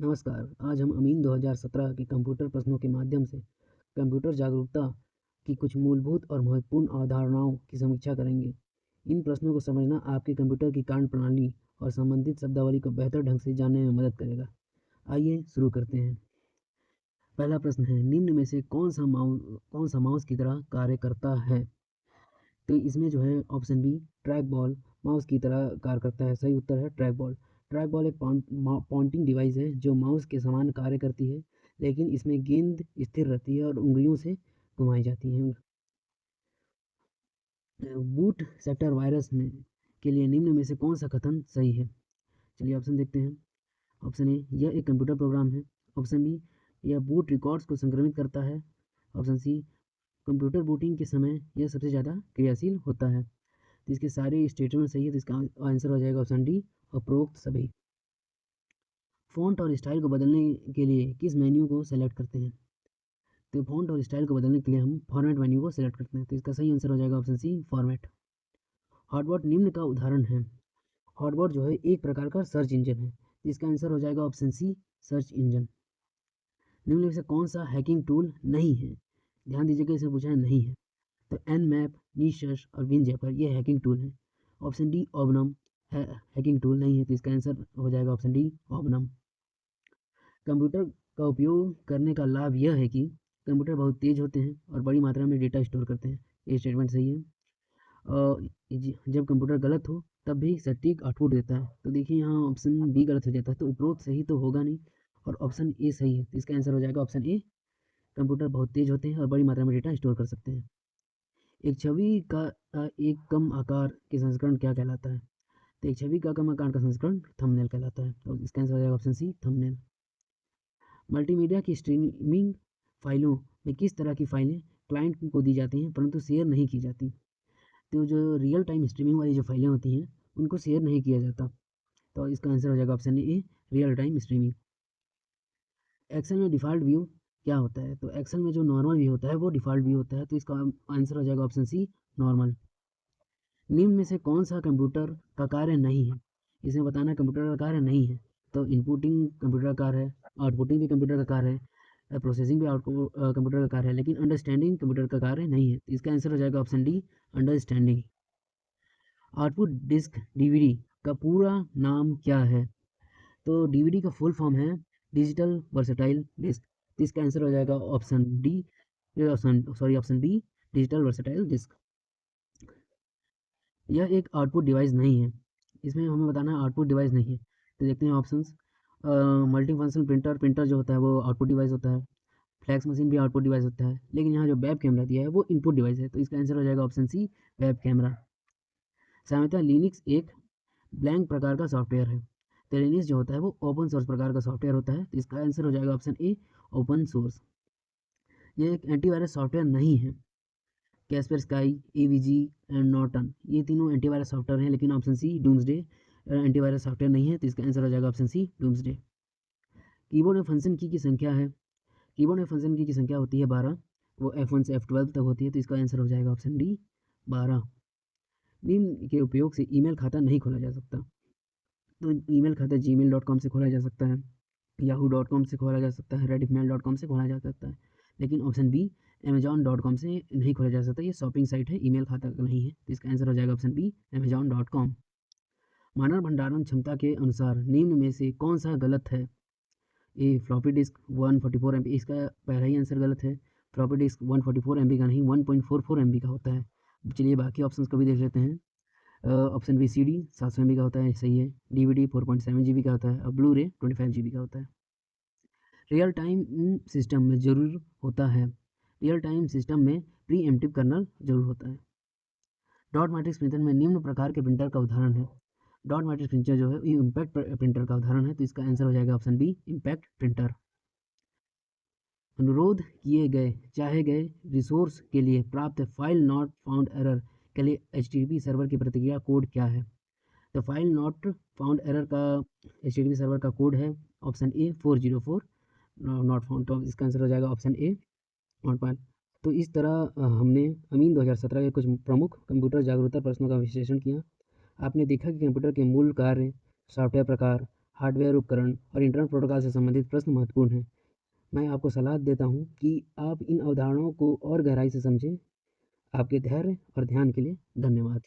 नमस्कार। आज हम अमीन 2017 के कंप्यूटर प्रश्नों के माध्यम से कंप्यूटर जागरूकता की कुछ मूलभूत और महत्वपूर्ण अवधारणाओं की समीक्षा करेंगे। इन प्रश्नों को समझना आपके कंप्यूटर की कार्यप्रणाली और संबंधित शब्दावली को बेहतर ढंग से जानने में मदद करेगा। आइए शुरू करते हैं। पहला प्रश्न है, निम्न में से कौन सा माउस की तरह कार्य करता है? तो इसमें जो है option B track ball mouse की तरह कार्य करता है। सही उत्तर है ट्रैक बॉल। ट्रैक बॉल एक पॉइंटिंग डिवाइस है जो माउस के समान कार्य करती है, लेकिन इसमें गेंद स्थिर रहती है और उंगलियों से घुमाई जाती है। बूट सेक्टर वायरस में के लिए निम्न में से कौन सा कथन सही है? चलिए ऑप्शन देखते हैं। ऑप्शन ए, यह एक कंप्यूटर प्रोग्राम है। ऑप्शन बी, यह बूट रिकॉर्ड्स को संक्रमित करता है। ऑप्शन सी, कंप्यूटर बूटिंग के समय यह सबसे ज़्यादा क्रियाशील होता है। तो इसके सारे स्टेटमेंट सही है, तो इसका आंसर हो जाएगा ऑप्शन डी, उपरोक्त सभी। फ़ॉन्ट और स्टाइल को बदलने के लिए किस मेन्यू को सेलेक्ट करते हैं? तो फ़ॉन्ट और स्टाइल को बदलने के लिए हम फॉर्मेट मेन्यू को सेलेक्ट करते हैं। तो इसका सही आंसर हो जाएगा ऑप्शन सी, फॉर्मेट। हॉटबॉट निम्न का उदाहरण है। हॉटबॉट जो है एक प्रकार का सर्च इंजन है। तो इसका आंसर हो जाएगा ऑप्शन सी, सर्च इंजन। निम्न में से कौन सा हैकिंग टूल नहीं है? ध्यान दीजिएगा, इसमें पूछा है नहीं है। तो एनमैप, नीशर्च और विनजैपर ये हैकिंग टूल हैं। ऑप्शन डी, ओबनम है हैकिंग टूल नहीं है। तो इसका आंसर हो जाएगा ऑप्शन डी, ओबनम। कंप्यूटर का उपयोग करने का लाभ यह है कि कंप्यूटर बहुत तेज़ होते हैं और बड़ी मात्रा में डेटा स्टोर करते हैं। ये स्टेटमेंट सही है। जब कंप्यूटर गलत हो तब भी सटीक आउटपुट देता है। तो देखिए यहाँ ऑप्शन बी गलत हो जाता है, तो उपरोक्त सही तो होगा नहीं और ऑप्शन ए सही है। तो इसका आंसर हो जाएगा ऑप्शन ए, कंप्यूटर बहुत तेज़ होते हैं और बड़ी मात्रा में डेटा स्टोर कर सकते हैं। एक छवि का एक कम आकार के संस्करण क्या कहलाता है? तो एक छवि का कम आकार का संस्करण थंबनेल कहलाता है। तो इसका आंसर हो जाएगा ऑप्शन सी, थंबनेल। मल्टीमीडिया की स्ट्रीमिंग फाइलों में किस तरह की फाइलें क्लाइंट को दी जाती हैं परंतु शेयर नहीं की जाती? तो जो रियल टाइम स्ट्रीमिंग वाली जो फाइलें होती हैं उनको शेयर नहीं किया जाता। तो इसका आंसर हो जाएगा option A, real time streaming. Excel में डिफ़ॉल्ट व्यू क्या होता है? तो एक्सेल में जो नॉर्मल व्यू होता है वो डिफ़ॉल्ट व्यू होता है। तो इसका आंसर हो जाएगा ऑप्शन सी, नॉर्मल। निम्न में से कौन सा कंप्यूटर का कार्य नहीं है? इसमें बताना कंप्यूटर का कार्य नहीं है। तो इनपुटिंग कंप्यूटर का कार्य है, आउटपुटिंग भी कंप्यूटर का कार्य है, प्रोसेसिंग भी कंप्यूटर का कार्य है, लेकिन अंडरस्टैंडिंग कंप्यूटर का कार्य नहीं है। तो इसका आंसर हो जाएगा option D, understanding. Output disk DVD का पूरा नाम क्या है? तो डीवीडी का फुल फॉर्म है डिजिटल वर्सेटाइल डिस्क। तो इसका आंसर हो जाएगा option D, option B, digital versatile disk. यह एक आउटपुट डिवाइस नहीं है। इसमें हमें बताना है आउटपुट डिवाइस नहीं है। तो देखते हैं options. Multi function printer, printer जो होता है वो आउटपुट डिवाइस होता है। फ्लैक्स मशीन भी आउटपुट डिवाइस होता है, लेकिन यहाँ जो वेब कैमरा दिया है वो इनपुट डिवाइस है। तो इसका आंसर हो जाएगा ऑप्शन सी, वेब कैमरा। सामान्यतः लिनक्स एक ब्लैंक प्रकार का सॉफ्टवेयर है। तो लिनक्स जो होता है वो ओपन सोर्स प्रकार का सॉफ्टवेयर होता है। तो इसका आंसर हो जाएगा ऑप्शन ए, ओपन सोर्स। यह एक एंटीवायरस सॉफ्टवेयर नहीं है। Kaspersky, AVG and Norton ये तीनों एंटीवायरस सॉफ्टवेयर हैं, लेकिन option C, doomsday antivirus software नहीं है। तो इसका आंसर हो जाएगा ऑप्शन सी, डूम्सडे। कीबोर्ड में फंक्शन की संख्या है। कीबोर्ड में फंक्शन की संख्या होती है 12। वो F1 से F12 तक होती है। तो इसका आंसर हो जाएगा ऑप्शन डी, 12। निम्न के उपयोग से ईमेल खाता नहीं खोला जा सकता। तो ईमेल खाता gmail.com से खोला जा सकता है, yahoo.com से खोला जा सकता है, redditmail.com से खोला जा सकता है, लेकिन ऑप्शन बी, amazon.com से नहीं खोला जा सकता। ये शॉपिंग साइट है, ईमेल खाता नहीं है। तो इसका आंसर हो जाएगा ऑप्शन बी, amazon.com। मानव भंडारण क्षमता के अनुसार निम्न में से कौन सा गलत है? ए, फ्लॉपी डिस्क 144 MB। इसका पहला ही आंसर गलत है। फ्लॉपी डिस्क 144 MB का नहीं, 1.44 MB का होता है। चलिए बाकी ऑप्शंस को भी देख लेते हैं। Option B, C D 700 MB का होता है, सही है। DVD 4.7 GB का होता है और ब्लू रे 25 GB का होता है। रियल टाइम सिस्टम में जरूर होता है। रियल टाइम सिस्टम में प्री एम्प्टिव कर्नल जरूर होता है। डॉट मैट्रिक्स प्रिंटर में निम्न प्रकार के प्रिंटर का उदाहरण है। डॉट मैट्रिक्स प्रिंटर जो है इम्पैक्ट प्रिंटर का उदाहरण है। तो इसका आंसर हो जाएगा ऑप्शन बी, इम्पैक्ट प्रिंटर। अनुरोध किए गए चाहे गए रिसोर्स के लिए प्राप्त फाइल नॉट फाउंड एरर के लिए HTTP सर्वर की प्रतिक्रिया कोड क्या है? तो फाइल नॉट फाउंड एरर का HTTP सर्वर का कोड है ऑप्शन ए, 404 नॉट फाउंड। तो इसका आंसर हो जाएगा ऑप्शन ए, नॉट फाउंड। तो इस तरह हमने अमीन 2017 के कुछ प्रमुख कंप्यूटर जागरूकता प्रश्नों का विश्लेषण किया। आपने देखा कि कंप्यूटर के मूल कार्य, सॉफ्टवेयर प्रकार, हार्डवेयर उपकरण और इंटरनेट प्रोटोकॉल से संबंधित प्रश्न महत्वपूर्ण हैं। मैं आपको सलाह देता हूँ कि आप इन अवधारणाओं को और गहराई से समझें। आपके धैर्य और ध्यान के लिए धन्यवाद।